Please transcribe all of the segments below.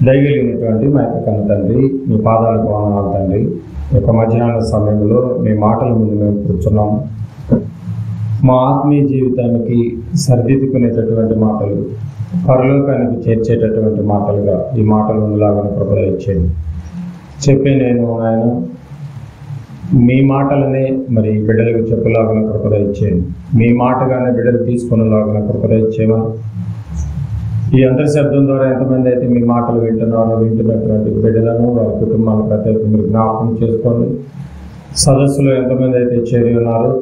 దయగలిగినటువంటి మా యొక్క కన్న తండ్రి, మీ పాదాలకు వందనాలు తండ్రి. ఈ యొక్క మధ్యాహ్న సమయంలో మీ మాటల ముందు మేము కూర్చున్నాము. మా ఆత్మీయ జీవితానికి సరిదిద్దుకునేటటువంటి మాటలు, పరలోకానికి చేర్చేటటువంటి మాటలుగా ఈ మాటలు ఉండలాగా కృప ఇచ్చేయండి. చెప్పే నేను ఆయన మీ మాటలనే మరి బిడ్డలకు చెప్పులాగా కృప ఇచ్చేయండి. మీ మాటగానే బిడ్డలు తీసుకునేలాగా కృప ఇచ్చేయమని. ఈ అంతర్శబ్దం ద్వారా ఎంతమంది అయితే మీ మాటలు వింటున్నటువంటి బిడ్డలను, వారి కుటుంబాలను ప్రత్యేకంగా మీరు జ్ఞాపకం చేసుకోండి. సదస్సులో ఎంతమంది అయితే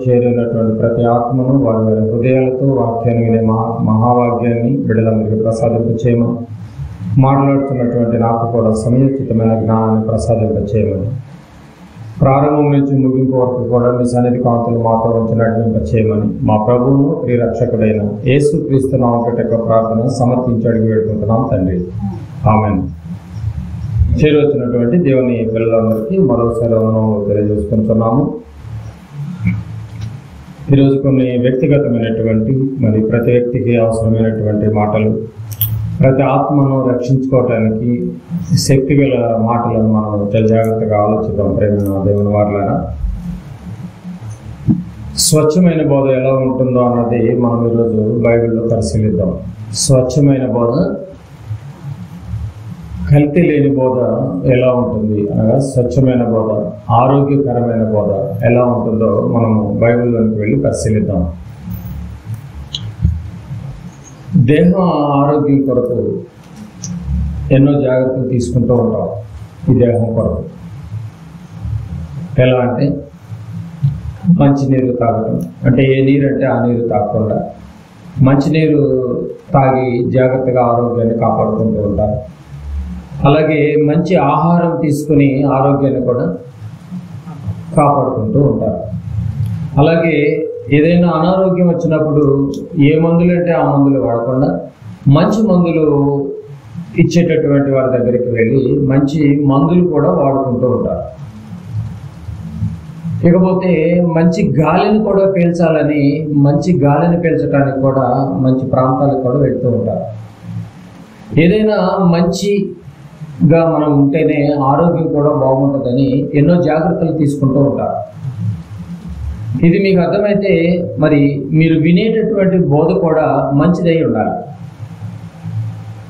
చేరినటువంటి ప్రతి ఆత్మను వారి వారి హృదయాలతో వాక్యాన్ని వినే మహావాక్యాన్ని బిడ్డలందరికీ ప్రసాదింప చేయమని. మాట్లాడుతున్నటువంటి నాకు కూడా సమయోచితమైన జ్ఞానాన్ని ప్రసాదింప చేయమని. ప్రారంభం నుంచి ముగింపు వరకు కూడా మీ సన్నిధి కాంతులు మాతో ఉంచి నడిపింప చేయమని మా ప్రభువును ప్రియరక్షకుడైన యేసు క్రీస్తు నామమున ప్రార్థన సమర్పించి అడిగి వేడుకుంటున్నాం తండ్రి. ఆమేన్. చేరొచ్చినటువంటి దేవుని పిల్లలందరికీ మరోసారి వందనములు తెలియజేసుకుంటున్నాము. ఈరోజు కొన్ని వ్యక్తిగతమైనటువంటి మరి ప్రతి వ్యక్తికి అవసరమైనటువంటి మాటలు, ప్రతి ఆత్మను రక్షించుకోవటానికి శక్తి గల మాటలను మనం చాలా జాగ్రత్తగా ఆలోచిద్దాం. ప్రేమ దేవుని వారులారా, స్వచ్ఛమైన బోధ ఎలా ఉంటుందో అన్నది మనం ఈరోజు బైబిల్లో పరిశీలిద్దాం. స్వచ్ఛమైన బోధ, కల్తీ లేని బోధ ఎలా ఉంటుంది అనగా స్వచ్ఛమైన బోధ, ఆరోగ్యకరమైన బోధ ఎలా ఉంటుందో మనము బైబిల్లోనికి వెళ్ళి పరిశీలిద్దాం. దేహ ఆరోగ్యం కొరకు ఎన్నో జాగ్రత్తలు తీసుకుంటూ ఉంటాం. ఈ దేహం కొరకు ఎలా అంటే మంచినీరు తాగడం, అంటే ఏ నీరు అంటే ఆ నీరు తాగకుండా మంచినీరు తాగి జాగ్రత్తగా ఆరోగ్యాన్ని కాపాడుకుంటూ ఉంటారు. అలాగే మంచి ఆహారం తీసుకుని ఆరోగ్యాన్ని కూడా కాపాడుకుంటూ ఉంటారు. అలాగే ఏదైనా అనారోగ్యం వచ్చినప్పుడు ఏ మందులు అంటే ఆ మందులు వాడకుండా మంచి మందులు ఇచ్చేటటువంటి వారి దగ్గరికి వెళ్ళి మంచి మందులు కూడా వాడుకుంటూ ఉంటారు. ఇకపోతే మంచి గాలిని కూడా పీల్చాలని మంచి గాలిని పీల్చడానికి కూడా మంచి ప్రాంతాలకు కూడా వెళ్తూ ఉంటారు. ఏదైనా మంచిగా మనం ఉంటేనే ఆరోగ్యం కూడా బాగుంటుందని ఎన్నో జాగ్రత్తలు తీసుకుంటూ ఉంటారు. ఇది మీకు అర్థమైతే మరి మీరు వినేటటువంటి బోధ కూడా మంచిదై ఉండాలి.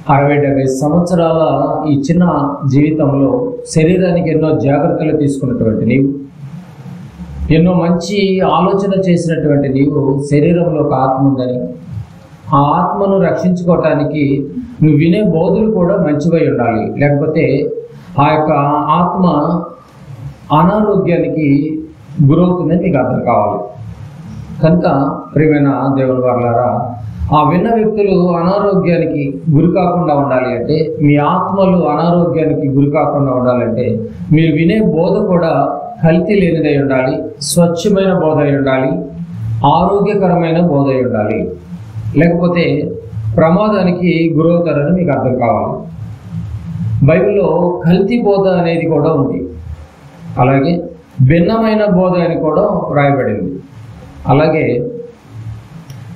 60-70 సంవత్సరాల ఈ చిన్న జీవితంలో శరీరానికి ఎన్నో జాగ్రత్తలు తీసుకున్నటువంటి నీవు, ఎన్నో మంచి ఆలోచన చేసినటువంటి నీవు, శరీరంలో ఒక ఆత్మ ఉందని, ఆ ఆత్మను రక్షించుకోవటానికి నువ్వు వినే బోధలు కూడా మంచివై ఉండాలి. లేకపోతే ఆ యొక్క ఆత్మ అనారోగ్యానికి గురవుతుందని మీకు అర్థం కావాలి. కనుక ప్రియమైన దేవుని వారులారా, ఆ విన్న వ్యక్తులు అనారోగ్యానికి గురి కాకుండా ఉండాలి అంటే, మీ ఆత్మలు అనారోగ్యానికి గురి కాకుండా ఉండాలంటే మీరు వినే బోధ కూడా కల్తీ లేనిదై ఉండాలి, స్వచ్ఛమైన బోధ అయి ఉండాలి, ఆరోగ్యకరమైన బోధ అయి ఉండాలి. లేకపోతే ప్రమాదానికి గురవుతారని మీకు అర్థం కావాలి. బైబిల్లో కల్తీ బోధ అనేది కూడా ఉంది. అలాగే భిన్నమైన బోధ అని కూడా రాయబడింది. అలాగే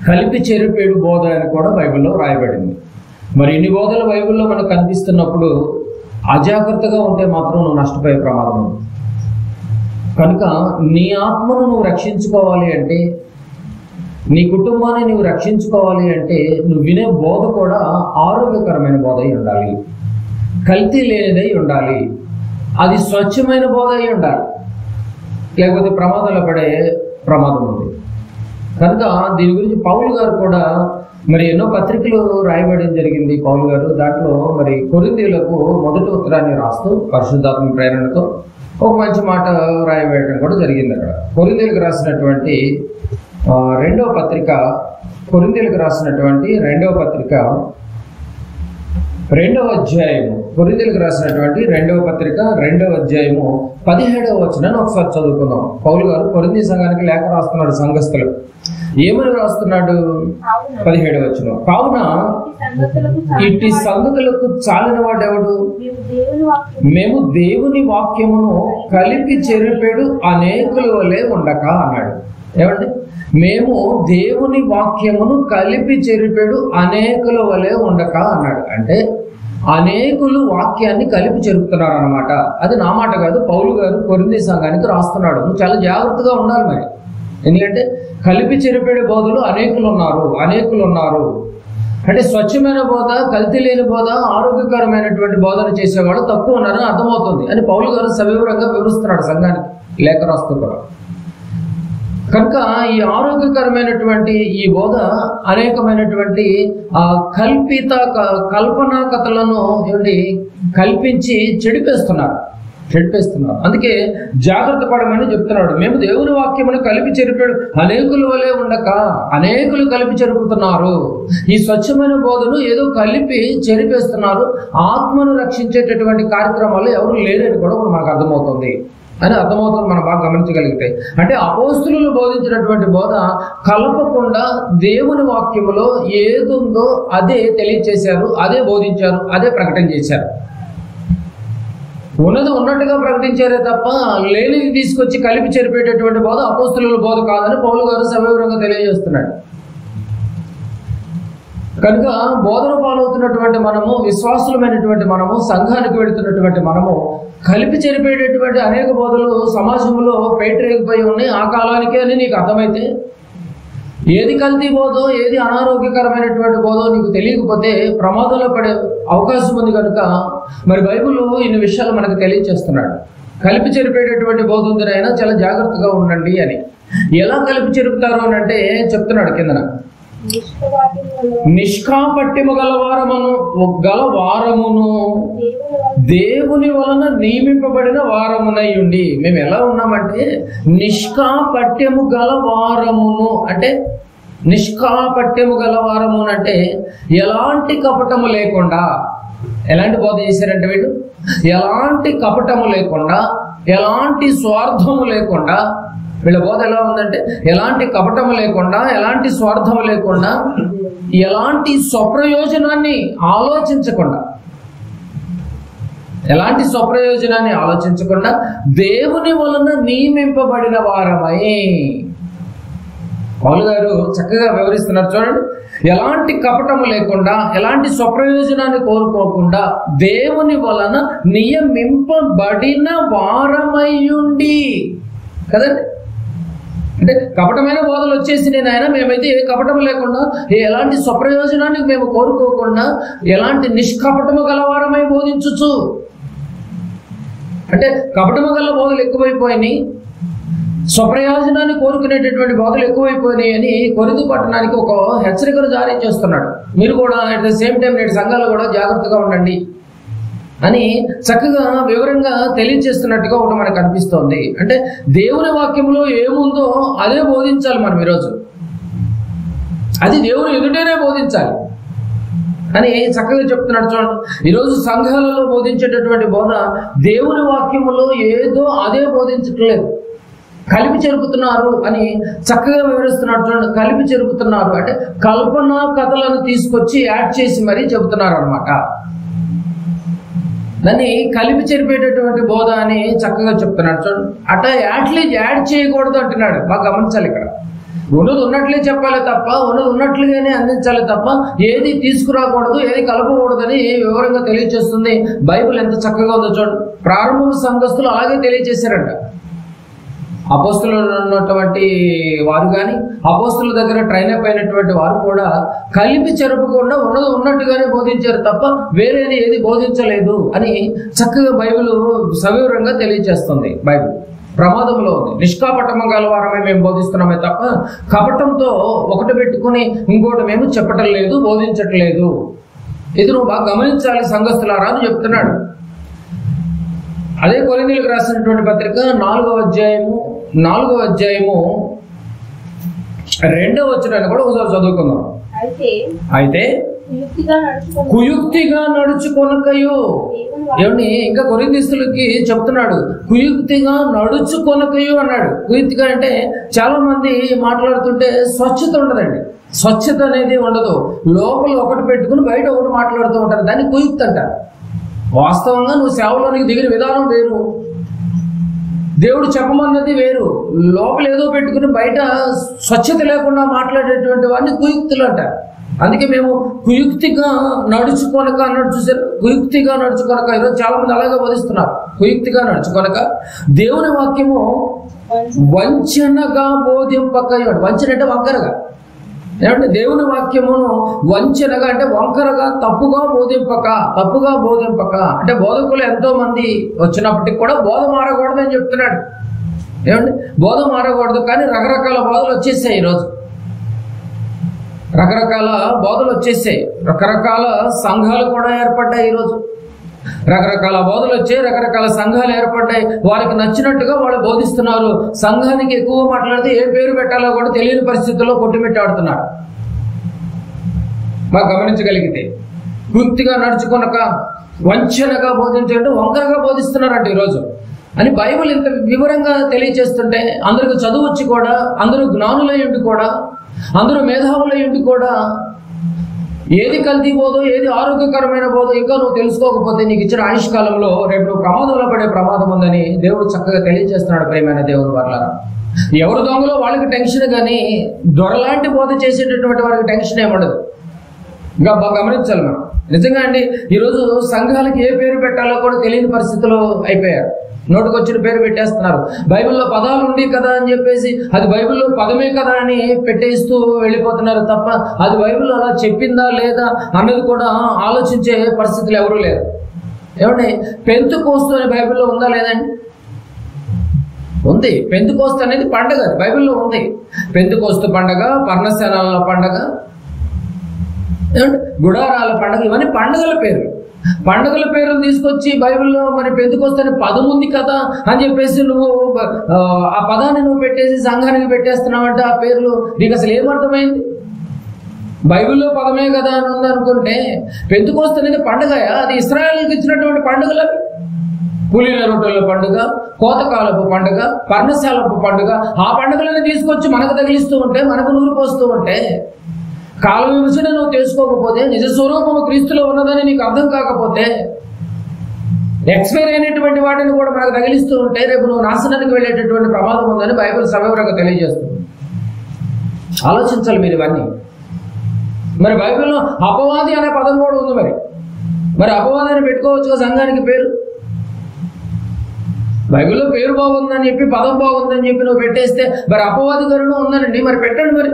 కలిపి చెరిపేడు బోధ అని కూడా బైబిల్లో రాయబడింది. మరి ఇన్ని బోధలు బైబిల్లో మనకు కనిపిస్తున్నప్పుడు అజాగ్రత్తగా ఉంటే మాత్రం నువ్వు నష్టపోయే ప్రమాదం ఉంది. కనుక నీ ఆత్మను నువ్వు రక్షించుకోవాలి అంటే, నీ కుటుంబాన్ని నువ్వు రక్షించుకోవాలి అంటే నువ్వు వినే బోధ కూడా ఆరోగ్యకరమైన బోధ అయి ఉండాలి, కల్తీ లేనిదై ఉండాలి, అది స్వచ్ఛమైన బోధ అయి ఉండాలి. లేకపోతే ప్రమాదంలో పడే ప్రమాదం ఉంది. కనుక దీని గురించి పౌలు గారు కూడా మరి ఎన్నో పత్రికలు రాయబడడం జరిగింది. పౌలు గారు దాంట్లో మరి కొరింథీయులకు మొదటి ఉత్తరాన్ని రాస్తూ పరిశుద్ధాత్మ ప్రేరణతో ఒక మంచి మాట రాయబడటం కూడా జరిగింది. అక్కడ కొరింథీయులకు రాసినటువంటి రెండవ పత్రిక, కొరింథీయులకు రాసినటువంటి రెండవ పత్రిక 2వ అధ్యాయము, కొరింథీయులకు రాసినటువంటి 2వ పత్రిక 2వ అధ్యాయము 17వ వచనాన్ని ఒకసారి చదువుకుందాం. పౌలు గారు కొరింథీ సంఘానికి లేఖ రాస్తున్నాడు, సంఘస్థులకు. ఏమని రాస్తున్నాడు? 17వ వచనం, కావున ఇట్టి సంగతులకు చాలిన వాడెవడు? మేము దేవుని వాక్యమును కలిపి చెరిపెడు అనేకుల వలె ఉండక అన్నాడు. ఏమండి? మేము దేవుని వాక్యమును కలిపి చెరిపెడు అనేకుల వలె ఉండక అన్నాడు. అంటే అనేకులు వాక్యాన్ని కలిపి చెరుపుతున్నారు అన్నమాట. అది నా మాట కాదు, పౌలు గారు కొరింథీ సంఘానికి రాస్తున్నాడు. నువ్వు చాలా జాగ్రత్తగా ఉండాలి మరి. ఎందుకంటే కలిపి చెరిపేడే బోధలు అనేకులు ఉన్నారు. అంటే స్వచ్ఛమైన బోధ, కల్తీ లేని బోధ, ఆరోగ్యకరమైనటువంటి బోధన చేసేవాళ్ళు తక్కువ ఉన్నారని అర్థమవుతుంది అని పౌలు గారు సవివరంగా వివరిస్తున్నాడు సంఘానికి లేఖ రాస్తూ కూడా. కనుక ఈ ఆరోగ్యకరమైనటువంటి ఈ బోధ అనేకమైనటువంటి కల్పనా కథలను కల్పించి చెడిపేస్తున్నారు. అందుకే జాగ్రత్త పడమని చెప్తున్నాడు. మేము దేవుని వాక్యమును కలిపి చెరిపాడు అనేకుల వలె ఉండక అనేకులు కలిపి చెరుపుతున్నారు. ఈ స్వచ్ఛమైన బోధను ఏదో కలిపి చెరిపేస్తున్నారు. ఆత్మను రక్షించేటటువంటి కార్యక్రమాలు ఎవరు లేరని కూడా మనకు అర్థమవుతుంది. మనం బాగా గమనించగలిగితే, అంటే అపోస్తులు బోధించినటువంటి బోధ కలపకుండా దేవుని వాక్యములో ఏదుందో అదే తెలియచేశారు, అదే బోధించారు, అదే ప్రకటన చేశారు. ఉన్నది ఉన్నట్టుగా ప్రకటించారే తప్ప లేనిది తీసుకొచ్చి కలిపి చెరిపేటటువంటి బోధ అపోస్తుల బోధ కాదని పౌలు గారు సవివరంగా తెలియజేస్తున్నాడు. కనుక బోధన పాలవుతున్నటువంటి మనము, విశ్వాసులమైనటువంటి మనము, సంఘానికి వెళుతున్నటువంటి మనము కలిపి చెరిపేటటువంటి అనేక బోధలు సమాజంలో పేటరేగిపోయి ఉన్నాయి ఆ కాలానికే అని నీకు అర్థమైతే, ఏది కల్తీ బోధో ఏది అనారోగ్యకరమైనటువంటి బోధో నీకు తెలియకపోతే ప్రమాదంలో పడే అవకాశం ఉంది. కనుక మరి బైబిల్ ఇన్ని విషయాలు మనకు తెలియజేస్తున్నాడు. కలిపి చెరిపేటటువంటి బోధ ఉంది అయినా చాలా జాగ్రత్తగా ఉండండి అని. ఎలా కలిపి చెరుపుతారు అని అంటే చెప్తున్నాడు కిందన, నిష్కాపట్యము గలవారమును దేవుని వలన నియమింపబడిన వారమునై ఉండి. మేము ఎలా ఉన్నామంటే నిష్కాపట్యము గలవారమును అంటే, నిష్కాపట్యము గలవారము అంటే ఎలాంటి కపటము లేకుండా. ఎలాంటి బోధ చేశారంటే వీళ్ళు, ఎలాంటి కపటము లేకుండా, ఎలాంటి స్వార్థము లేకుండా. వీళ్ళ బోధ ఎలా ఉందంటే ఎలాంటి కపటము లేకుండా, ఎలాంటి స్వార్థము లేకుండా, ఎలాంటి స్వప్రయోజనాన్ని ఆలోచించకుండా దేవుని వలన నియమింపబడిన వారమై. పౌలు గారు చక్కగా వివరిస్తున్నారు చూడండి. ఎలాంటి కపటము లేకుండా, ఎలాంటి స్వప్రయోజనాన్ని కోరుకోకుండా దేవుని వలన నియమింపబడిన వారమయ్యుండి. కదండి, అంటే కపటమైన బోధలు వచ్చేసి ఆయన మేమైతే ఏ కపటము లేకుండా, ఎలాంటి స్వప్రయోజనాన్ని మేము కోరుకోకుండా, ఎలాంటి నిష్కపటము గలవారమై బోధించుచు. అంటే కపటము గల బోధలు ఎక్కువైపోయినాయి, స్వప్రయోజనాన్ని కోరుకునేటటువంటి బోధలు ఎక్కువైపోయినాయి అని కొరింథీ పట్టణానికి ఒక హెచ్చరికను జారీ చేస్తున్నాడు. మీరు కూడా అట్ ద సేమ్ టైం నేటి సంఘాలు కూడా జాగ్రత్తగా ఉండండి అని చక్కగా వివరంగా తెలియజేస్తున్నట్టుగా ఒకటి మనకు అనిపిస్తోంది. అంటే దేవుని వాక్యంలో ఏముందో అదే బోధించాలి మనం ఈరోజు. అది దేవుని ఎదుటనే బోధించాలి అని చక్కగా చెప్తున్నాడు చూడండి. ఈరోజు సంఘాలలో బోధించేటటువంటి బోధ దేవుని వాక్యములో ఏదో అదే బోధించట్లేదు, కలిపి చెరుపుతున్నారు అని చక్కగా వివరిస్తున్నాడు చూడండి. కలిపి చెరుపుతున్నారు అంటే కల్పనా కథలను తీసుకొచ్చి యాడ్ చేసి మరీ చెబుతున్నారు అనమాట. దాన్ని కలిపి చెరిపేటటువంటి బోధ అని చక్కగా చెప్తున్నాడు చూడండి. అట్లా యాడ్ చేయకూడదు అంటున్నాడు. బాగా గమనించాలి. ఇక్కడ ఉన్నది ఉన్నట్లే చెప్పాలి తప్ప, ఉన్నది ఉన్నట్లుగానే అందించాలి తప్ప ఏది తీసుకురాకూడదు, ఏది కలపకూడదని వివరంగా తెలియజేస్తుంది బైబిల్. ఎంత చక్కగా ఉందో చూడండి. ప్రారంభ సంఘస్థులు అలాగే తెలియజేశారంట. అపోస్తులు ఉన్నటువంటి వారు కానీ, అపోస్తుల దగ్గర ట్రైన్ అప్ అయినటువంటి వారు కూడా కలిపి చెరపకుండా ఉన్నది ఉన్నట్టుగానే బోధించారు తప్ప వేరేది ఏది బోధించలేదు అని చక్కగా బైబిల్ సవివరంగా తెలియజేస్తుంది. బైబిల్ ప్రమాదంలో ఉంది. నిష్కాపటము గలవారమే మేము బోధిస్తున్నామే తప్ప కపటంతో ఒకటి పెట్టుకుని ఇంకోటి మేము చెప్పటం లేదు, బోధించట్లేదు. ఇది నువ్వు బాగా గమనించాలి సంఘస్థులారా అని చెప్తున్నాడు. అదే కొరింథీయులకు రాసినటువంటి పత్రిక 4వ అధ్యాయము 2వ వచనాన్ని కూడా ఒకసారి చదువుకుందాం. అయితే కుయుక్తిగా నడుచుకొనకయు. ఏమండి, ఇంకా కొరింథీయులకి చెప్తున్నాడు కుయుక్తిగా నడుచుకొనకయు అన్నాడు. కుయుక్తిగా అంటే చాలా మంది మాట్లాడుతుంటే స్వచ్ఛత ఉండదండి. స్వచ్ఛత అనేది ఉండదు. లోపల ఒకటి పెట్టుకుని బయట ఒకటి మాట్లాడుతూ ఉంటారు. దాన్ని కుయుక్తి అంటారు. వాస్తవంగా నువ్వు సేవలోనికి దిగిన విధానం వేరు, దేవుడు చెప్పమన్నది వేరు. లోపల ఏదో పెట్టుకుని బయట స్వచ్ఛత లేకుండా మాట్లాడేటువంటి వాడిని కుయుక్తులు అంటారు. అందుకే మేము కుయుక్తిగా నడుచుకొనక అన్నాడు చూసారు. కుయుక్తిగా నడుచుకొనక, ఈరోజు చాలా మంది అలాగే బోధిస్తున్నారు. కుయుక్తిగా నడుచుకొనక దేవుని వాక్యము వంచనగా బోధింపక. వంచన అంటే వంకరగా, ఏమంటే దేవుని వాక్యమును వంచనగా అంటే వంకరగా, తప్పుగా బోధింపక అంటే బోధకులు ఎంతో మంది వచ్చినప్పటికి కూడా బోధ మారకూడదని చెప్తున్నాడు. ఏమంటే బోధ మారకూడదు, కానీ రకరకాల బోధలు వచ్చేసాయి. ఈరోజు రకరకాల బోధలు వచ్చేసాయి. రకరకాల సంఘాలు కూడా ఏర్పడ్డాయి. ఈరోజు రకరకాల బోధలు వచ్చాయి, రకరకాల సంఘాలు ఏర్పడ్డాయి. వారికి నచ్చినట్టుగా వాళ్ళు బోధిస్తున్నారు. సంఘానికి ఎక్కువ మాట్లాడితే ఏ పేరు పెట్టాలో కూడా తెలియని పరిస్థితుల్లో కొట్టుమిట్టాడుతున్నారు. బాగా గమనించగలిగితే పూర్తిగా నడుచుకొనక వంచనగా బోధించంటే వంకరగా బోధిస్తున్నారంట ఈరోజు అని బైబిల్ ఇంత వివరంగా తెలియజేస్తుంటే, అందరికి చదువు వచ్చి కూడా, అందరూ జ్ఞానులయ్యుండి కూడా, అందరూ మేధావులయ్యుండి కూడా ఏది కల్తీ బోధో, ఏది ఆరోగ్యకరమైన బోధో ఇంకా నువ్వు తెలుసుకోకపోతే నీకు ఇచ్చిన ఆయుష్కాలంలో రేపు నువ్వు ప్రమాదంలో పడే ప్రమాదం ఉందని దేవుడు చక్కగా తెలియజేస్తున్నాడు. ప్రియమైన దేవుని వల్ల ఎవరు దొంగలో వాళ్ళకి టెన్షన్, కానీ దొరలాంటి బోధ చేసేటటువంటి వారికి టెన్షన్ ఏముండదు. ఇంకా బాగా గమనించాలి మనం. నిజంగా అండి, ఈరోజు సంఘాలకి ఏ పేరు పెట్టాలో కూడా తెలియని పరిస్థితుల్లో అయిపోయారు. నోటుకొచ్చిన పేరు పెట్టేస్తున్నారు. బైబిల్లో పదాలు ఉండి కదా అని చెప్పేసి అది బైబిల్లో పదమే కదా అని పెట్టేస్తూ వెళ్ళిపోతున్నారు తప్ప అది బైబిల్లో అలా చెప్పిందా లేదా అన్నది కూడా ఆలోచించే పరిస్థితులు ఎవరూ లేరు. ఏమంటే పెంతెకోస్తు అనే బైబిల్లో ఉందా లేదండి? ఉంది. పెంతెకోస్తు అనేది పండగ బైబిల్లో ఉంది. పెంతెకోస్తు పండగ, పర్ణశాలల పండగ, గుడారాల పండగ, ఇవన్నీ పండుగల పేర్లు. పండుగల పేర్లు తీసుకొచ్చి బైబిల్లో మరి పెంతెకోస్తు పదం ఉంది కదా అని చెప్పేసి నువ్వు ఆ పదాన్ని నువ్వు పెట్టేసి సంఘానికి పెట్టేస్తున్నావంటే ఆ పేర్లు నీకు అసలు ఏమర్థమైంది? బైబిల్లో పదమే కదా అని ఉందనుకుంటే పెంతెకోస్తు అనేది పండుగయా? అది ఇశ్రాయేలుకి ఇచ్చినటువంటి పండుగలు అవి. కూలీల రొట్టెల పండుగ, కోతకాలపు పండుగ, పర్ణశాలపు పండుగ, ఆ పండుగలను తీసుకొచ్చి మనకు తగిలిస్తూ ఉంటే, మనకు నూరు పోస్తూ ఉంటే, కాల విభజన నువ్వు తెలుసుకోకపోతే, నిజ స్వరూపము క్రీస్తులో ఉన్నదని నీకు అర్థం కాకపోతే, ఎక్స్పైర్ అయినటువంటి వాటిని కూడా మనకు తగిలిస్తూ ఉంటే రేపు నువ్వు నాశనానికి వెళ్ళేటటువంటి ప్రమాదం ఉందని బైబిల్ సవివరంగా తెలియజేస్తుంది. ఆలోచించాలి మీరు ఇవన్నీ. మరి బైబిల్లో అపవాది అనే పదం కూడా ఉంది. మరి అపవాదాన్ని పెట్టుకోవచ్చు సంఘానికి పేరు. బైబిల్లో పేరు బాగుందని చెప్పి, పదం బాగుందని చెప్పి నువ్వు పెట్టేస్తే మరి అపవాది కరుణ ఉందనండి, మరి పెట్టండి. మరి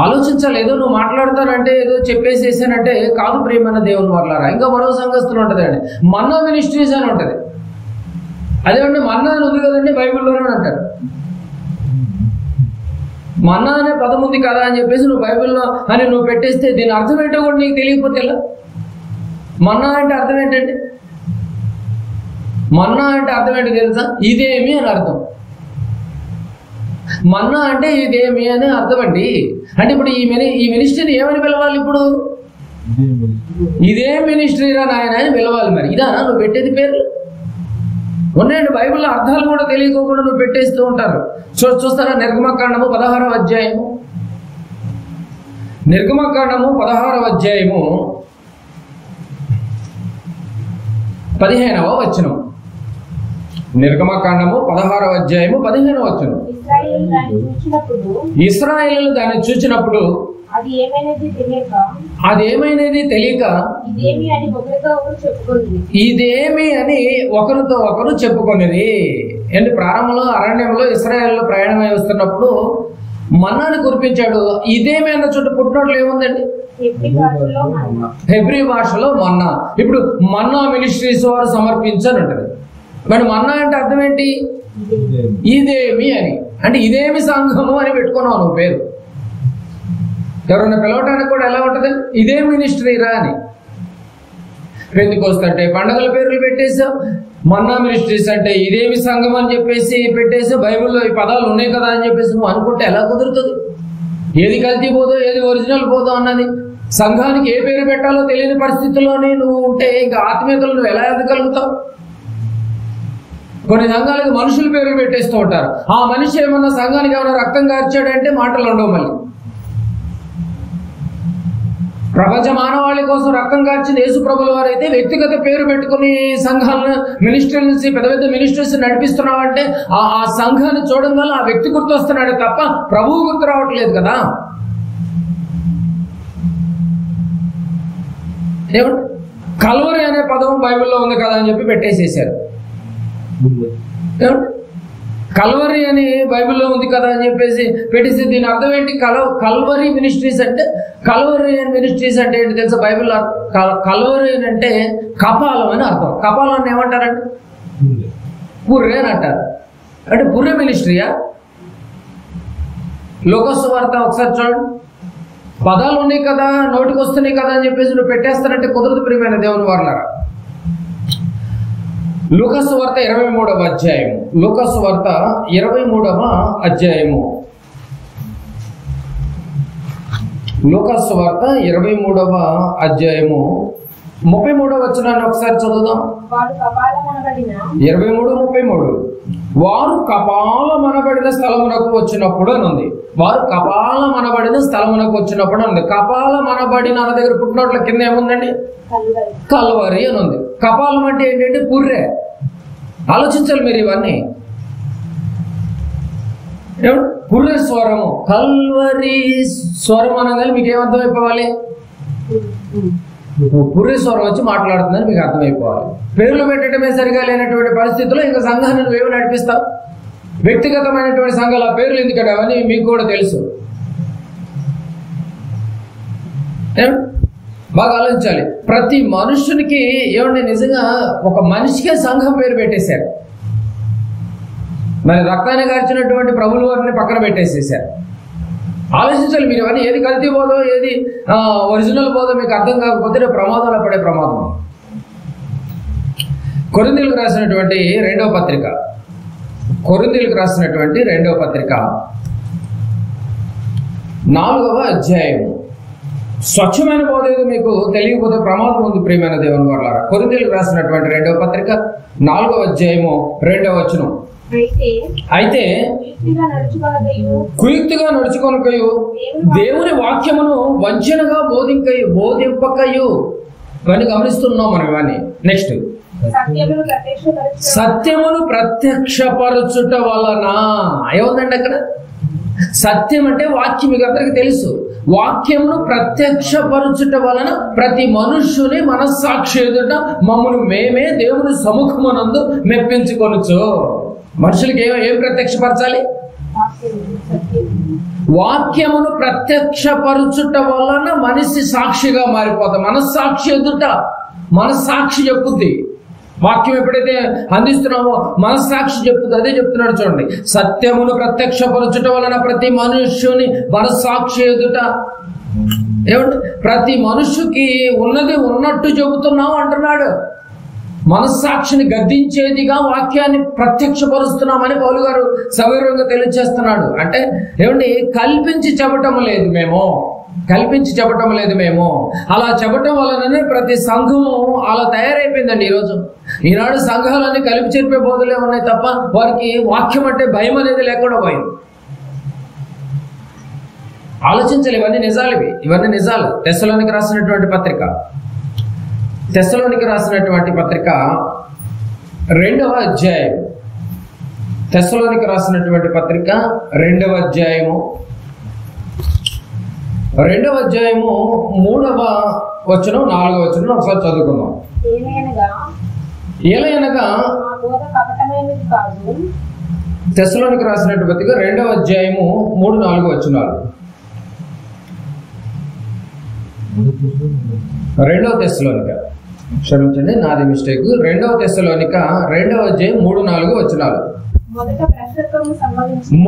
ఆలోచించాలి. ఏదో నువ్వు మాట్లాడతానంటే, ఏదో చెప్పేసేసానంటే కాదు. ప్రియమైన దేవుని వర్లారా, ఇంకా మరో సంఘస్థులు ఉంటుంది అండి, మన్నా మినిస్ట్రీస్ అని ఉంటుంది. అదేమంటే మన్నా అని ఉంది కదండి బైబిల్లోనే అంటారు. మన్నా అనే పదం ఉంది కదా అని చెప్పేసి నువ్వు బైబిల్లో అని నువ్వు పెట్టేస్తే దీని అర్థం ఏంటో కూడా నీకు తెలియకపోతే ఎలా? మన్నా అంటే అర్థం ఏంటండి? మన్నా అంటే అర్థం ఏంటో తెలుసా? ఇదేమి అని అర్థం. మన్నా అంటే ఇదేమి అని అర్థం అండి. అంటే ఇప్పుడు ఈ మినిస్ట్రీని ఏమని పిలవాలి? ఇప్పుడు ఇదే మినిస్ట్రీ రా నాయన అని పిలవాలి. మరి ఇదా నువ్వు పెట్టేది పేరు? ఉన్నాయండి బైబిల్లో అర్థాలు కూడా తెలియకోకుండా నువ్వు పెట్టేస్తూ ఉంటారు. చూస్తారా? నిర్గమకాండము 16వ అధ్యాయము, నిర్గమకాండము 16వ అధ్యాయము 15వ వచనం. నిర్గమకాండము 16వ అధ్యాయము 15వ వచనం. ఇశ్రాయేలు దాన్ని చూచినప్పుడు అది ఏమైనది తెలియక ఇదేమి అని ఒకరితో ఒకరు చెప్పుకొనిరి. అంటే ప్రారంభంలో అరణ్యంలో ఇశ్రాయేలు ప్రయాణమై వస్తున్నప్పుడు మన్నాని కురిపించాడు. ఇదేమి అన్న చోట పుట్టినట్లు ఏముందండి? హెబ్రీ భాషలో మన్నా. ఇప్పుడు మన్నా మినిస్ట్రీస్ వారు సమర్పించని ఉంటుంది. మరి మన్నా అంటే అర్థం ఏంటి? ఇదేమి అని. అంటే ఇదేమి సంఘము అని పెట్టుకున్నావు నువ్వు పేరు. ఎవరైనా పిలవటానికి కూడా ఎలా ఉంటుంది? ఇదే మినిస్ట్రీ రా అని. పెంతెకోస్తు అంటే పండుగల పేర్లు పెట్టేసావు, మన్నా మినిస్ట్రీస్ అంటే ఇదేమి సంఘం అని చెప్పేసి పెట్టేసావు. బైబిల్లో ఈ పదాలు ఉన్నాయి కదా అని చెప్పేసి నువ్వు అనుకుంటే ఎలా కుదురుతుంది? ఏది కల్తీ పోదో, ఏది ఒరిజినల్ పోదో అన్నది సంఘానికి ఏ పేరు పెట్టాలో తెలియని పరిస్థితుల్లోనే నువ్వు ఉంటే ఇంకా ఆత్మీయతలు నువ్వు ఎలా ఎదగలుగుతావు? కొన్ని సంఘాలకు మనుషుల పేరు పెట్టేస్తూ ఉంటారు. ఆ మనిషి ఏమన్నా సంఘానికి ఏమైనా రక్తం కార్చాడంటే మాటలు ఉండవు. మళ్ళీ ప్రపంచ మానవాళి కోసం రక్తం కార్చిన యేసు ప్రభుల వారు అయితే వ్యక్తిగత పేరు పెట్టుకుని సంఘాలను, మినిస్ట్రీస్, పెద్ద పెద్ద మినిస్ట్రీస్ నడిపిస్తున్నావంటే ఆ సంఘాన్ని చూడడం వల్ల ఆ వ్యక్తి గుర్తొస్తున్నాడు తప్ప ప్రభువు గుర్తు రావట్లేదు కదా. ఏమంటే కల్వరి అనే పదం బైబిల్లో ఉంది కదా అని చెప్పి పెట్టేసేసారు. ఏమంటే కల్వరి అని బైబిల్లో ఉంది కదా అని చెప్పేసి పెట్టేసి దీని అర్థం ఏంటి? కల్వరి మినిస్ట్రీస్ అంటే, కల్వరి మినిస్ట్రీస్ అంటే ఏంటి తెలుసా? బైబిల్లో కల్వరి అంటే కపాలం అని అర్థం. కపాలం అని ఏమంటారంటే పుర్రె అని అంటారు. అంటే పుర్రె మినిస్ట్రీయా? లోకస్ వార్త ఒకసారి చూడండి. పదాలు ఉన్నాయి కదా, నోటికి వస్తున్నాయి కదా అని చెప్పేసి నువ్వు పెట్టేస్తానంటే కుదరదు ప్రియమైన దేవుని వారలారా. లూకాసు వార్త 23వ అధ్యాయము. లూకాసు వార్త 23వ అధ్యాయము. లూకాసు వార్త 23వ అధ్యాయము 33వ వచనాన్ని ఒకసారి చదువుదాం. 23:33 వారు కపాలమనబడిన స్థలమునకు వచ్చినప్పుడు అని ఉంది. వారు కపాలమనబడిన స్థలమునకు వచ్చినప్పుడు ఉంది. కపాలమనబడిన అన్న దగ్గర పుట్టినట్ల కింద ఏముందండి? కల్వరి అని ఉంది. కపాలం అంటే ఏంటంటే పుర్రె. ఆలోచించాలి మీరు ఇవన్నీ. పుర్రె స్వరము, కల్వరి స్వరం అనగానే మీకు ఏమర్థమైపోవాలి? పుర్రె స్వరం వచ్చి మాట్లాడుతుందని మీకు అర్థమైపోవాలి. పేర్లు పెట్టడమే సరిగా లేనటువంటి పరిస్థితుల్లో ఇంకా సంఘాన్ని నువ్వేమో నడిపిస్తావు? వ్యక్తిగతమైనటువంటి సంఘాల పేర్లు ఎందుకంటే అవన్నీ మీకు కూడా తెలుసు. బాగా ఆలోచించాలి. ప్రతి మనుషునికి ఏమంటే నిజంగా ఒక మనిషికే సంఘం పేరు పెట్టేశారు. మరి రక్తాన్ని కార్చినటువంటి ప్రభుల వారిని పక్కన పెట్టేసేసారు. ఆలోచించాలి మీరు ఇవన్నీ. ఏది కల్తీ పోదో ఏది ఒరిజినల్ పోదో మీకు అర్థం కాకపోతే ప్రమాదంలో పడే ప్రమాదం. కొరింథీయులకు రాసినటువంటి 2వ పత్రిక, కొరింథీయులకు రాసినటువంటి 2వ పత్రిక 4వ అధ్యాయము. స్వచ్ఛమైన బోధ ఏదో మీకు తెలియకపోతే ప్రమాదం ఉంది ప్రియమైన దేవుని వారలారా. కొరింథీయులకు రాసినటువంటి 2వ పత్రిక 4వ అధ్యాయము 2వ వచనం. అయితే కుయుక్తిగా నడుచుకొనకయు దేవుని వాక్యమును వంచనగా బోధింపకయు అని గమనిస్తున్నాం మనం ఇవన్నీ. నెక్స్ట్, సత్యమును ప్రత్యక్షపరచుట వలన ఏముందండి అక్కడ? సత్యం అంటే వాక్యం, మీకు అందరికీ తెలుసు. వాక్యమును ప్రత్యక్షపరచుట వలన ప్రతి మనుష్యుని మనస్సాక్షి ఎదుట మమ్మను మేమే దేవుని సముఖమునందు మెప్పించుకొనుచు. మనుషులకి ఏం ప్రత్యక్షపరచాలి? వాక్యమును ప్రత్యక్షపరచుట వలన మనిషి సాక్షిగా మారిపోతాం. మనస్సాక్షి ఎదుట మనస్సాక్షి చెప్పుద్ది. వాక్యం ఎప్పుడైతే అందిస్తున్నామో మనస్సాక్షి చెప్పుద్ది. అదే చెప్తున్నాడు చూడండి. సత్యమును ప్రత్యక్షపరచుట వలన ప్రతి మనుష్యుని మనస్సాక్షి ఎదుట. ఏమంటే ప్రతి మనుష్యుకి ఉన్నది ఉన్నట్టు చెబుతున్నాం అంటున్నాడు. మనస్సాక్షిని గద్దించేదిగా వాక్యాన్ని ప్రత్యక్షపరుస్తున్నామని పౌలు గారు సవివరంగా తెలియజేస్తున్నాడు. అంటే ఏమండి, కల్పించి చెప్పటం లేదు మేము, కల్పించి చెప్పటం లేదు మేము. అలా చెప్పటం వలననే ప్రతి సంఘము అలా తయారైపోయిందండి. ఈనాడు సంఘాలన్నీ కలిపి చెప్పే బోధలే ఉన్నాయి తప్ప వారికి వాక్యం అంటే భయం అనేది లేకుండా పోయింది. ఆలోచించాలి. ఇవన్నీ నిజాలు, ఇవన్నీ నిజాలు. తెస్సలోనికి రాసినటువంటి పత్రిక, తెస్సలోనికి రాసినటువంటి పత్రిక 2వ అధ్యాయం. తెస్సలోనికి రాసినటువంటి పత్రిక 2వ అధ్యాయము 2వ అధ్యాయము 3వ వచనం 4వ వచనం ఒకసారి చదువుకుందాం. ఏలయనగా తెస్సలోనికి రాసినటువంటి పత్రిక 2వ అధ్యాయము 3-4 వచనాలు. 2వ తెస్సలోనిక, క్షమించండి నాది మిస్టేక్. 2వ తెస్సలోనిక 2వ అధ్యాయం 3-4 వచనాలు.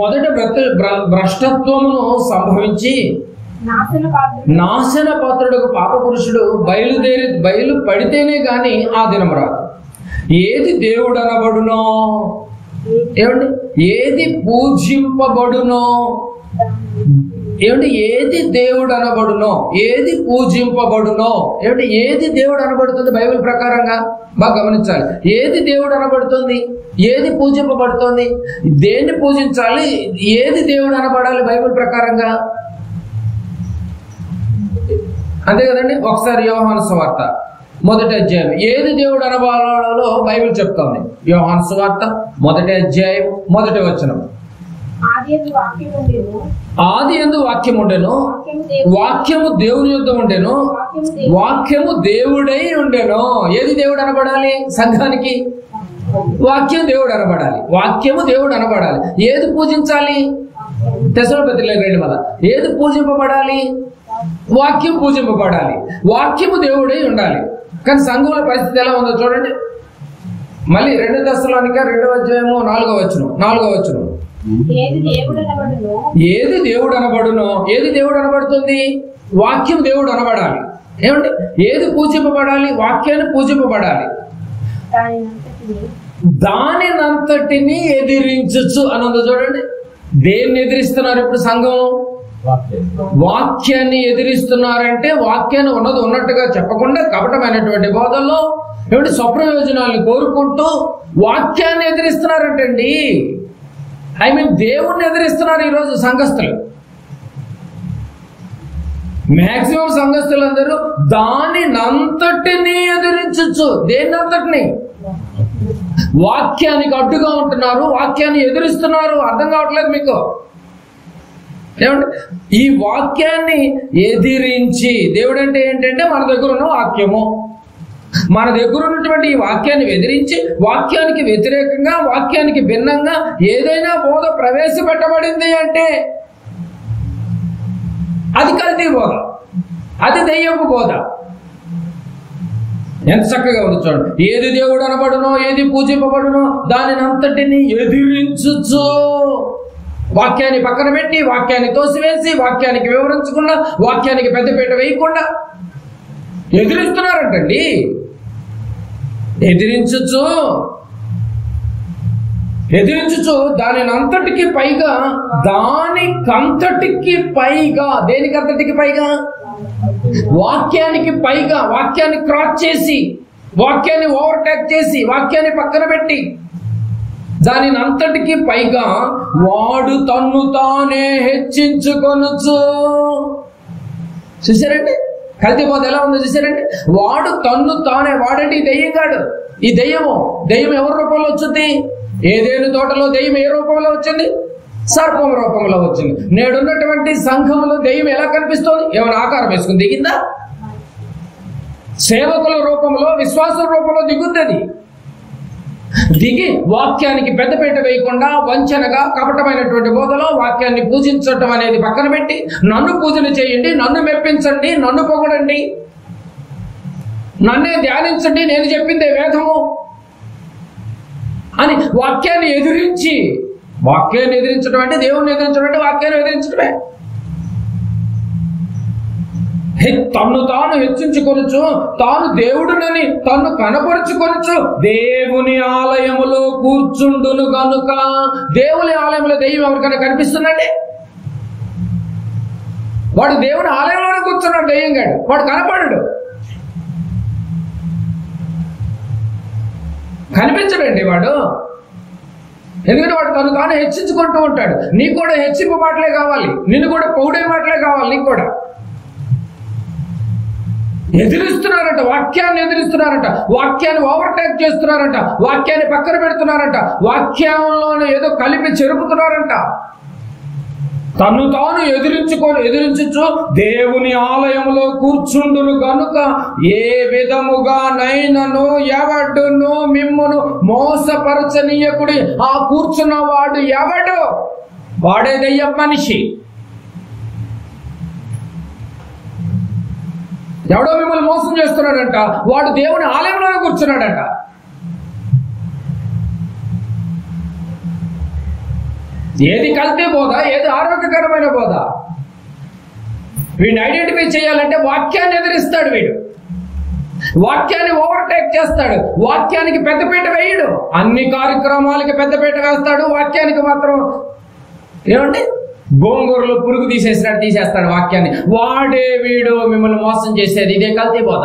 మొదట భ్రష్టత్వమును సంభవించి నాశన పాత్రుడు పాప పురుషుడు బయలు పడితేనే గాని ఆ దినం రాదు. ఏది దేవుడు అనబడునో, ఏమండి, ఏది పూజింపబడునో, ఏమిటి ఏది దేవుడు అనబడునో, ఏది పూజింపబడునో, ఏమిటి ఏది దేవుడు అనబడుతుంది బైబిల్ ప్రకారంగా? బాగా గమనించాలి. ఏది దేవుడు అనబడుతుంది, ఏది పూజింపబడుతుంది, దేన్ని పూజించాలి, ఏది దేవుడు అనబడాలి బైబిల్ ప్రకారంగా? అంతే కదండి. ఒకసారి యోహాను సువార్త 1వ అధ్యాయం ఏది దేవుడు అనబడాలో బైబిల్ చెప్తోంది. యోహాను సువార్త 1వ అధ్యాయం 1వ వచనం. ఆది యందు వాక్యం ఉండెను, వాక్యము దేవుని యొద్ద ఉండెను, వాక్యము దేవుడై ఉండెను. ఏది దేవుడు అనబడాలి? సంఘానికి వాక్యం దేవుడు అనబడాలి, వాక్యము దేవుడు అనబడాలి. ఏది పూజించాలి? తెస్సలోనికీయులకు 2 ఏది పూజింపబడాలి? వాక్యం పూజింపబడాలి, వాక్యము దేవుడై ఉండాలి. కానీ సంఘంలో పరిస్థితి ఎలా ఉందో చూడండి. మళ్ళీ 2 తెస్సలోనిక 2వ అధ్యాయము 4వ వచనం. ఏది దేవుడు అనబడునో, ఏది దేవుడు అనబడుతుంది? వాక్యం దేవుడు అనబడాలి. ఏమండి? ఏది పూజింపబడాలి? వాక్యాన్ని పూజింపబడాలి. దానినంతటిని ఎదిరించచ్చు అన్నది చూడండి. దేన్ని ఎదిరిస్తున్నారు ఇప్పుడు సంఘం? వాక్యాన్ని ఎదిరిస్తున్నారంటే వాక్యాన్ని ఉన్నది ఉన్నట్టుగా చెప్పకుండా కపటమైనటువంటి బోధల్లో ఏమిటి స్వప్రయోజనాలను కోరుకుంటూ వాక్యాన్ని ఎదిరిస్తున్నారంటండి. దేవుణ్ణి ఎదిరిస్తున్నారు ఈరోజు సంఘస్థులు. మాక్సిమం సంఘస్థులందరూ దానినంతటిని ఎదిరించచ్చు. దేన్నంతటిని? వాక్యానికి అడ్డుగా ఉంటున్నారు, వాక్యాన్ని ఎదిరిస్తున్నారు. అర్థం కావట్లేదు మీకు? ఏమంటే ఈ వాక్యాన్ని ఎదిరించి, దేవుడు అంటే ఏంటంటే మన దగ్గర ఉన్న వాక్యము, మన దగ్గర ఉన్నటువంటి ఈ వాక్యాన్ని ఎదిరించి వాక్యానికి వ్యతిరేకంగా, వాక్యానికి భిన్నంగా ఏదైనా బోధ ప్రవేశపెట్టబడింది అంటే అది కల్తీ బోధ, అది దెయ్యపు బోధ. ఎంత చక్కగా ఉంది చూడండి. ఏది దేవుడు అనబడునో, ఏది పూజింపబడునో దానినంతటిని ఎదిరించచ్చు. వాక్యాన్ని పక్కన పెట్టి, వాక్యాన్ని తోసివేసి, వాక్యానికి వివరించకుండా, వాక్యానికి పెద్దపీట వేయకుండా ఎదిరిస్తున్నారంటండి. ఎదిరించచ్చు దానినంతటికి పైగా, దానికంతటికి పైగా. దేనికంతటికి పైగా? వాక్యానికి పైగా. వాక్యాన్ని క్రాస్ చేసి, వాక్యాన్ని ఓవర్టేక్ చేసి, వాక్యాన్ని పక్కన పెట్టి దానినంతటికి పైగా వాడు తన్ను తానే హెచ్చించుకొనొచ్చు. చూసారండి కల్తీ బోధ ఎలా ఉందో? చూసారండి. వాడు తన్ను తానే, వాడంటే ఈ దెయ్యం కాడు. ఈ దెయ్యం ఎవరి రూపంలో వచ్చింది? ఏదేను తోటలో దెయ్యం ఏ రూపంలో వచ్చింది? సర్పం రూపంలో వచ్చింది. నేడున్నటువంటి సంఘంలో దెయ్యం ఎలా కనిపిస్తోంది? ఏమైనా ఆకారం వేసుకుని దిగిందా? సేవకుల రూపంలో, విశ్వాసుల రూపంలో దిగుద్ది. దిగి వాక్యానికి పెద్దపీట వేయకుండా వంచనగా కపటమైనటువంటి బోధలో వాక్యాన్ని పూజించటం అనేది పక్కన పెట్టి, నన్ను పూజలు చేయండి, నన్ను మెప్పించండి, నన్ను పొగడండి, నన్నే ధ్యానించండి, నేను చెప్పిందే వేదము అని వాక్యాన్ని ఎదిరించి, వాక్యాన్ని ఎదిరించడం అంటే దేవుణ్ణి ఎదిరించడం అంటే వాక్యాన్ని ఎదిరించడమే. తన్ను తాను హెచ్చించుకొనొచ్చు, తాను దేవుడునని తన్ను కనపరుచుకొనొచ్చు. దేవుని ఆలయములో కూర్చుండును గనుక. దేవుని ఆలయంలో దెయ్యం ఎవరికైనా కనిపిస్తుందండి? వాడు దేవుని ఆలయంలోనే కూర్చున్నాడు దెయ్యం గాడు, వాడు కనపడడు, కనిపించడండి వాడు. ఎందుకంటే వాడు తను తాను హెచ్చించుకుంటూ ఉంటాడు. నీకు కూడా హెచ్చింపు మాటలే కావాలి, నిన్ను కూడా పౌడే మాటలే కావాలి. నీకు కూడా ఎదిరిస్తున్నారంట, వాక్యాన్ని ఎదిరిస్తున్నారంట, వాక్యాన్ని ఓవర్టేక్ చేస్తున్నారంట, వాక్యాన్ని పక్కన పెడుతున్నారంట, వాక్యంలోనే ఏదో కలిపి చెరుపుతున్నారంట. తను తాను ఎదిరించచ్చు దేవుని ఆలయంలో కూర్చుండును గనుక ఏ విధముగా నైనను ఎవడును మిమ్మును మోసపరచనీయకుడి. ఆ కూర్చున్న వాడు ఎవడు? వాడే దెయ్యం మనిషి. ఎవడో మిమ్మల్ని మోసం చేస్తున్నాడంట, వాడు దేవుని ఆలయంలోనే కూర్చున్నాడంట. ఏది కల్తీ బోధ, ఏది ఆరోగ్యకరమైన బోధ? వీడిని ఐడెంటిఫై చేయాలంటే వాక్యాన్ని ఎదిరిస్తాడు వీడు, వాక్యాన్ని ఓవర్టేక్ చేస్తాడు, వాక్యానికి పెద్దపీట వేయడు. అన్ని కార్యక్రమాలకి పెద్దపీట వేస్తాడు, వాక్యానికి మాత్రం ఏమండి గోంగూరలో పురుగు తీసేస్తాడు వాక్యాన్ని. వాడే వీడు మిమ్మల్ని మోసం చేసేది. ఇదే కల్తీ బోధ,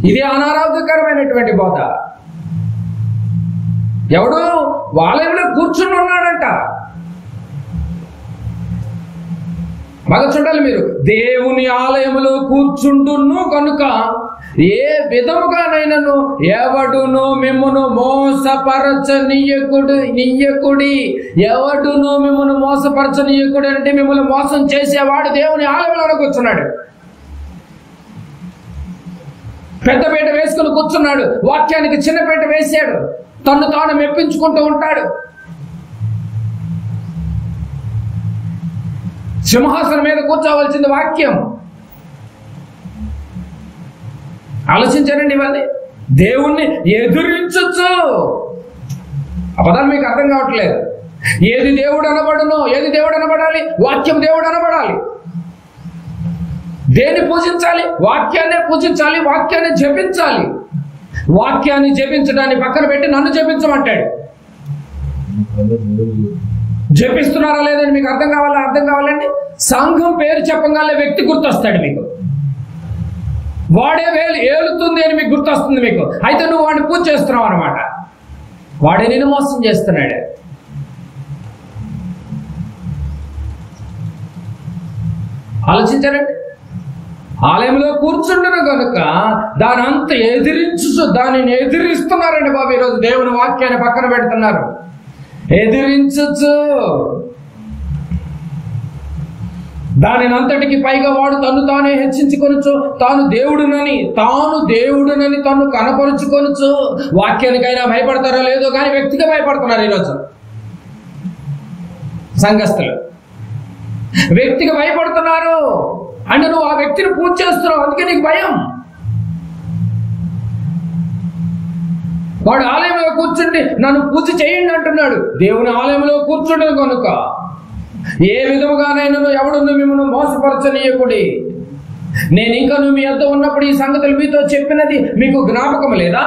ఇదే అనారోగ్యకరమైనటువంటి బోధ. ఎవడు ఆలయంలో కూర్చుని ఉన్నాడంట. బాగా చూడాలి మీరు. దేవుని ఆలయంలో కూర్చుండును కనుక ఏ విధముగానైనను ఎవడును మిమ్మును మోసపరచనీయకుడి. ఎవడును మిమ్మును మోసపరచనీయకుడు అంటే మిమ్మల్ని మోసం చేసేవాడు దేవుని ఆలయంలో కూర్చున్నాడు. పెద్దపేట వేసుకుని కూర్చున్నాడు, వాక్యానికి చిన్నపేట వేశాడు, తను తాను మెప్పించుకుంటూ ఉంటాడు. సింహాసనం మీద కూర్చోవలసింది వాక్యం. ఆలోచించారండి ఇవన్నీ. దేవుణ్ణి ఎదురించచ్చు. ఆ పదాలు మీకు అర్థం కావట్లేదు. ఏది దేవుడు అనబడునో, ఏది దేవుడు అనబడాలి? వాక్యం దేవుడు అనబడాలి. దేన్ని పూజించాలి? వాక్యాన్నే పూజించాలి, వాక్యాన్ని జపించాలి. వాక్యాన్ని జపించడాన్ని పక్కన పెట్టి నన్ను జపించమంటాడు. జపిస్తున్నారా లేదని మీకు అర్థం కావాలండి. సంఘం పేరు చెప్పగానే వ్యక్తి గుర్తొస్తాడు మీకు. వాడే ఏలుతుంది అని మీకు గుర్తొస్తుంది మీకు. అయితే నువ్వు వాడిని పూజ చేస్తున్నావు అనమాట. వాడే నేను మోసం చేస్తున్నాడు. ఆలోచించారండి. ఆలయంలో కూర్చుంటున్న కనుక దానిని ఎదిరిస్తున్నారండి బాబు. ఈరోజు దేవుని వాక్యాన్ని పక్కన పెడుతున్నారు. ఎదిరించచ్చు. దానిని అంతటికి పైగా వాడు తను తానే హెచ్చించుకొనొచ్చు. తాను దేవుడునని తను కనపరుచుకొనొచ్చు. వాక్యానికైనా భయపడతారో లేదో కానీ వ్యక్తిగా భయపడుతున్నారు ఈరోజు సంఘస్థులు. వ్యక్తిగా భయపడుతున్నారు అంటే నువ్వు ఆ వ్యక్తిని పూజ చేస్తున్నావు, అందుకే నీకు భయం. వాడు ఆలయంలో కూర్చుంటే నన్ను పూజ చేయండి అంటున్నాడు. దేవుని ఆలయంలో కూర్చుంటే కనుక ఏ విధముగానైనా ఎవడు మిమ్మల్ని మోసపరచనీయకుడి. నేను ఇంకా నువ్వు మీ వద్ద ఉన్నప్పుడు ఈ సంగతులు మీతో చెప్పినది మీకు జ్ఞాపకం లేదా?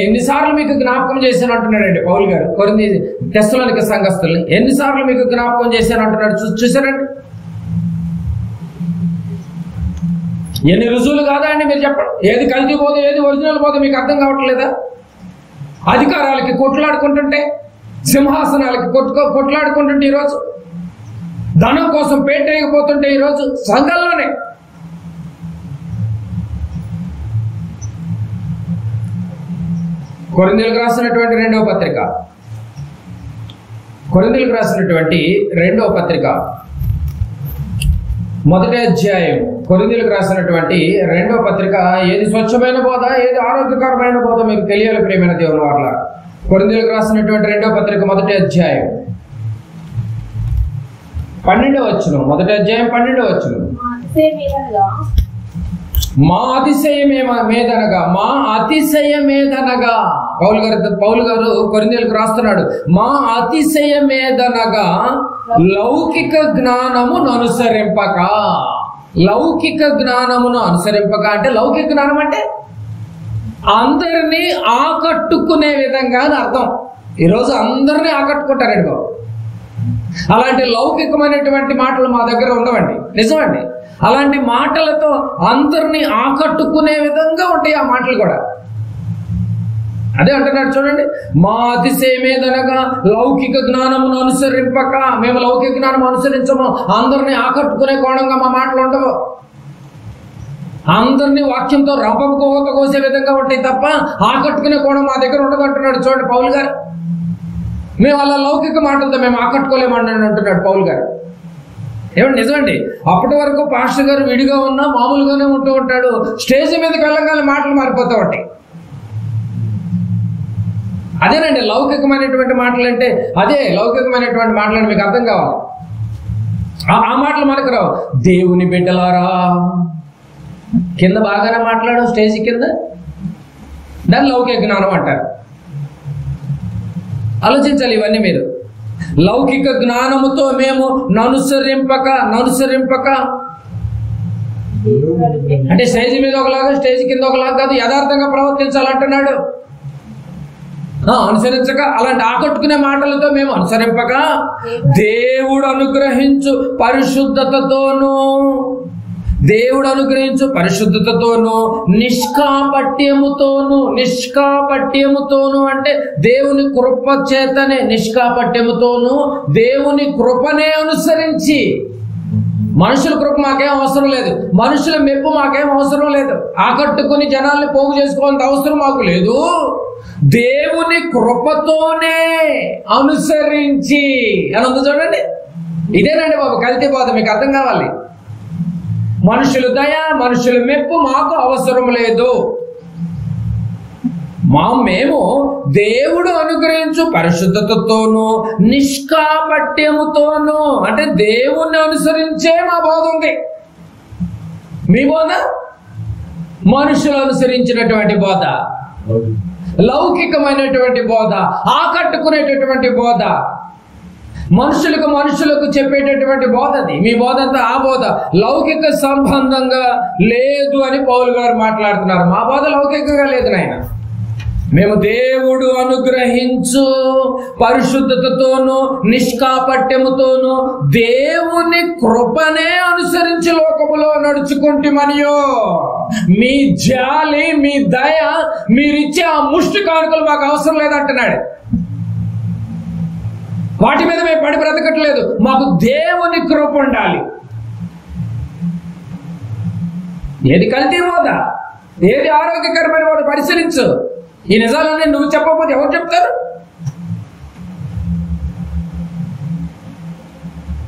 ఎన్నిసార్లు మీకు జ్ఞాపకం చేశాను అంటున్నాడండి పౌలు గారు కొరింథీ తెస్సలోనిక సంఘస్థుల్ని. ఎన్నిసార్లు మీకు జ్ఞాపకం చేశాను అంటున్నాడు. చూసారండి. ఎన్ని రుజువులు కాదా అండి మీరు చెప్పండి. ఏది కల్తీ పోతే ఏది ఒరిజినల్ పోతే మీకు అర్థం కావట్లేదా? అధికారాలకి కొట్లాడుకుంటుంటే, సింహాసనాలకి కొట్లాడుకుంటుంటే, ఈరోజు ధనం కోసం పేటేయకపోతుంటే ఈరోజు సంఘంలోనే కొరింథీయులకు రాసినటువంటి రెండవ పత్రిక మొదటి అధ్యాయం. కొరింథీయులకు రాసినటువంటి రెండవ పత్రిక. ఏది స్వచ్ఛమైన బోధ, ఏది ఆరోగ్యకరమైన బోధ మీకు తెలియాలి ప్రియమైన దేవుని వారల. కొరింథీయులకు రాసినటువంటి రెండవ పత్రిక మొదటి అధ్యాయం 12వ వచనం. మొదటి అధ్యాయం 12వ వచనం. మా అతిశయమేదనగా పౌలు గారు కొరింథీయులకు రాస్తున్నాడు. మా అతిశయమేదనగా లౌకిక జ్ఞానమును అనుసరింపక. లౌకిక జ్ఞానమును అనుసరింపక అంటే లౌకిక జ్ఞానం అంటే అందరినీ ఆకట్టుకునే విధంగా అని అర్థం. ఈరోజు అందరినీ ఆకట్టుకుంటారండి బాబు. అలాంటి లౌకికమైనటువంటి మాటలు మా దగ్గర ఉండవండి. నిజమండి. అలాంటి మాటలతో అందరినీ ఆకట్టుకునే విధంగా ఉంటాయి ఆ మాటలు కూడా. అదే అంటున్నాడు చూడండి. మా అతిశయమేదనగా లౌకిక జ్ఞానమును అనుసరింపక. మేము లౌకిక జ్ఞానం అనుసరించము. అందరినీ ఆకట్టుకునే కోణంగా మా మాటలు ఉండవు. అందరినీ వాక్యంతో రపకోత కోసే విధంగా ఉంటాయి తప్ప ఆకట్టుకునే కోణం మా దగ్గర ఉండదు అంటున్నాడు చూడండి పౌలు గారు. మేము అలా లౌకిక మాటలతో మేము ఆకట్టుకోలేమని అంటున్నాడు పౌలు గారు. ఏమండి నిజమండి. అప్పటి వరకు పాస్టర్ గారు విడిగా ఉన్నా మామూలుగానే ఉంటూ ఉంటాడు. స్టేజ్ మీదకి వెళ్ళగానే మాటలు మారిపోతూ ఉంటాయి. అదేనండి లౌకికమైనటువంటి మాటలు అంటే. అదే లౌకికమైనటువంటి మాటలు మీకు అర్థం కావాలి. ఆ మాటలు మనకు రావు. దేవుని బిడ్డలారా కింద బాగానే మాట్లాడు, స్టేజ్ కింద, దాన్ని లౌకిక జ్ఞానం అంటారు. ఆలోచించాలి ఇవన్నీ మీరు. లౌకిక జ్ఞానముతో మేము ననుసరింపక అంటే స్టేజ్ మీద ఒకలాగా స్టేజ్ కింద ఒకలాగా కాదు, యథార్థంగా ప్రవర్తించాలంటున్నాడు. అనుసరించక అలాంటి ఆకట్టుకునే మాటలతో మేము అనుసరింపక దేవుడు అనుగ్రహించు పరిశుద్ధతతోను నిష్కాపట్యముతోను అంటే దేవుని కృప చేతనే, నిష్కాపట్యముతోను దేవుని కృపనే అనుసరించి మనుషుల కృప మాకేం అవసరం లేదు, మనుషుల మెప్పు మాకేం అవసరం లేదు, ఆకట్టుకుని జనాల్ని పోగు చేసుకోవాలంత అవసరం మాకు లేదు. దేవుని కృపతోనే అనుసరించి అని ఉంది చూడండి. ఇదేనండి బాబు కల్తీ బోధ. మీకు అర్థం కావాలి. మనుషుల దయ, మనుషుల మెప్పు మాకు అవసరం లేదు. మేము దేవుడు అనుగ్రహించు పరిశుద్ధతతోనూ నిష్కాపట్యముతోనూ, అంటే దేవుణ్ణి అనుసరించే మా బోధ ఉంది. మీ బోధ మనుషులు అనుసరించినటువంటి బోధ, లౌకికమైనటువంటి బోధ, ఆకట్టుకునేటటువంటి బోధ, మనుషులకు చెప్పేటటువంటి బోధ. అది మీ బోధ అంతా ఆ బోధ లౌకిక సంబంధంగా లేదు అని పౌలు గారు మాట్లాడుతున్నారు. మా బోధ లౌకికంగా లేదు నాయన. మేము దేవుడు అనుగ్రహించు పరిశుద్ధతతోనూ నిష్కాపట్యముతోనూ దేవుని కృపనే అనుసరించి లోకములో నడుచుకుంటుమనియో, మీ జాలి, మీ దయ, మీరిచ్చే ఆ ముష్టి కానుకలు మాకు అవసరం లేదంటున్నాడు. వాటి మీద మేము పడి బ్రతకట్లేదు. మాకు దేవుని కృప ఉండాలి. ఏది కల్తీ బోధ, ఏది ఆరోగ్యకరమైన బోధ పరిశీలించు. ఈ నిజాలన్నీ నువ్వు చెప్పకపోతే ఎవరు చెప్తారు?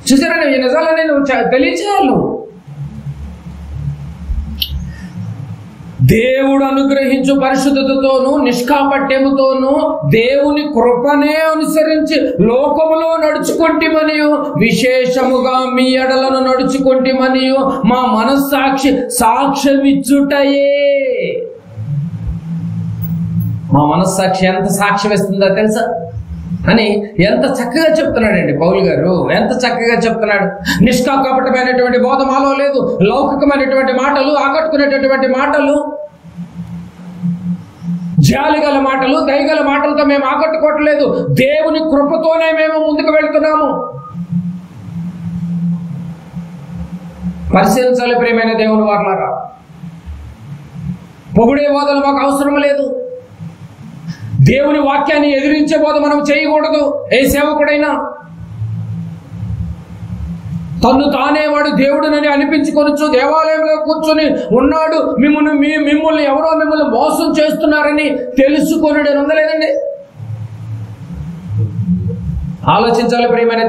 చూసారా, ఈ నిజాలన్నీ నువ్వు తెలియచేయాలి. దేవుడు అనుగ్రహించు పరిశుద్ధతతోనూ నిష్కాపట్యముతోనూ దేవుని కృపనే అనుసరించి లోకములో నడుచుకుంటమనియు, విశేషముగా మీ ఎడలను నడుచుకుంటమనియు మా మనస్సాక్షి సాక్ష్యమిచ్చుటయే. మా మనస్సాక్షి ఎంత సాక్ష్యం ఇస్తుందో తెలుసా అని ఎంత చక్కగా చెప్తున్నాడండి పౌలు గారు. ఎంత చక్కగా చెప్తున్నాడు. నిష్కాపటమైనటువంటి బోధ మాలో లేదు. లౌకికమైనటువంటి మాటలు, ఆకట్టుకునేటటువంటి మాటలు, జాలిగల మాటలు, దయగల మాటలతో మేము ఆకట్టుకోవట్లేదు. దేవుని కృపతోనే మేము ముందుకు వెళ్తున్నాము. పరిశీలించాలి ప్రియమైన దేవుని వారలారా. పొగిడే బోధలు మాకు అవసరం లేదు. దేవుని వాక్యాన్ని ఎదిరించే బోధ మనం చేయకూడదు. ఏ సేవకుడైనా తన్ను తానే వాడు దేవుడునని అనిపించుకొనొచ్చు, దేవాలయంలో కూర్చొని ఉన్నాడు, మిమ్మల్ని ఎవరో మిమ్మల్ని మోసం చేస్తున్నారని తెలుసుకొనుడని ఉందలేదండి. ఆలోచించాలి ప్రియమైన